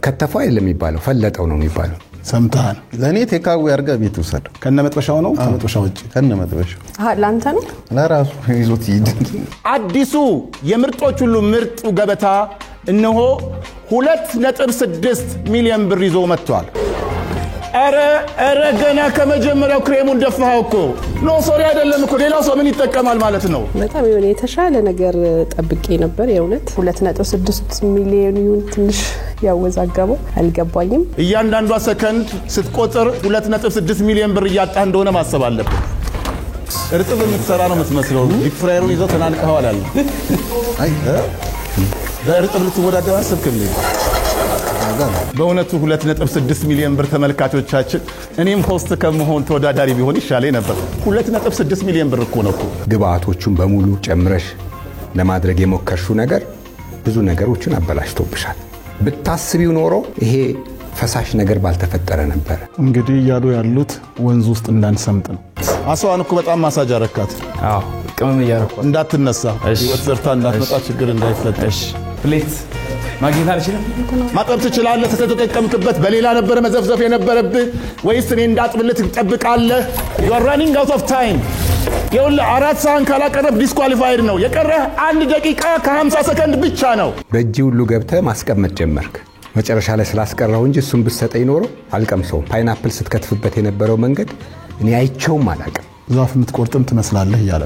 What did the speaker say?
ከተፈው አይደለም የሚባለው ፈለጠው ነው የሚባለው ሰምታን ለኔ ቴካው ያርጋ ቤት ወሰደ ከነመጥበሻው ነው ከመጥበሻው ውጪ ከነመጥበሻው ላንተ ነው ለራሱ ይዞት ይድ አዲሱ የምርጦች ሁሉ ምርጡ ገበታ እነሆ 2.6 ሚሊዮን ብር ይዞ መጥቷል አረ ገና ከመጀመሪያው ክሬሙን ደፋው እኮ ኖ ሶሪ አይደለም እኮ ሌላው ሰው ምን ይተከማል ማለት ነው በጣም የሆነ የተሻለ ነገር ጠብቄ ነበር የእውነት 2.6 ሚሊዮን ይሁን ትንሽ ያወዛገበው አልገባኝም እያንዳንዷ ሰከንድ ስትቆጥር 2.6 ሚሊዮን ብር እያጣ እንደሆነ ማሰብ አለበት እርጥብ የምትሰራ ነው የምትመስለው ዲፍራየሩን ይዘው ተናንቀዋል አለ አይ በእርጥብ ልትወዳደር አሰብክልኝ በእውነቱ 2.6 ሚሊዮን ብር ተመልካቾቻችን እኔም ሆስት ከመሆን ተወዳዳሪ ቢሆን ይሻለኝ ነበር 2.6 ሚሊዮን ብር እኮ ነው ግብአቶቹን በሙሉ ጨምረሽ ለማድረግ የሞከርሽው ነገር ብዙ ነገሮችን አበላሽቶብሻል ብታስቢው ኖሮ ይሄ ፈሳሽ ነገር ባልተፈጠረ ነበር እንግዲህ ያሉ ያሉት ወንዝ ውስጥ እንዳንሰምጥ ነው አሷን እኮ በጣም ማሳጅ አረካት አዎ ቅመም ያረኳት እንዳትነሳ ወጥርታ እንዳትመጣ ችግር እንዳይፈጠሽ ፕሌት ማግኘት አልችልም ማጠብ ትችላለህ ተተጠቀምክበት በሌላ ነበር መዘፍዘፍ የነበረብህ ወይስ እኔ እንዳጥብልህ ትጠብቃለህ you are running out of time የውል 4 ሰዓት ካላቀረብ ዲስኳሊፋይድ ነው የቀረህ 1 ደቂቃ ከ50 ሰከንድ ብቻ ነው በእጅ ሁሉ ገብተህ ማስቀመጥ ጀመርክ መጨረሻ ላይ ስላስቀረው እንጂ እሱን ብትሰጠኝ ኖሮ አልቀምሰው ፓይናፕል ስትከትፍበት የነበረው መንገድ እኔ አይቼውም አላውቅም ዛፍ የምትቆርጥም ትመስላለህ ይላል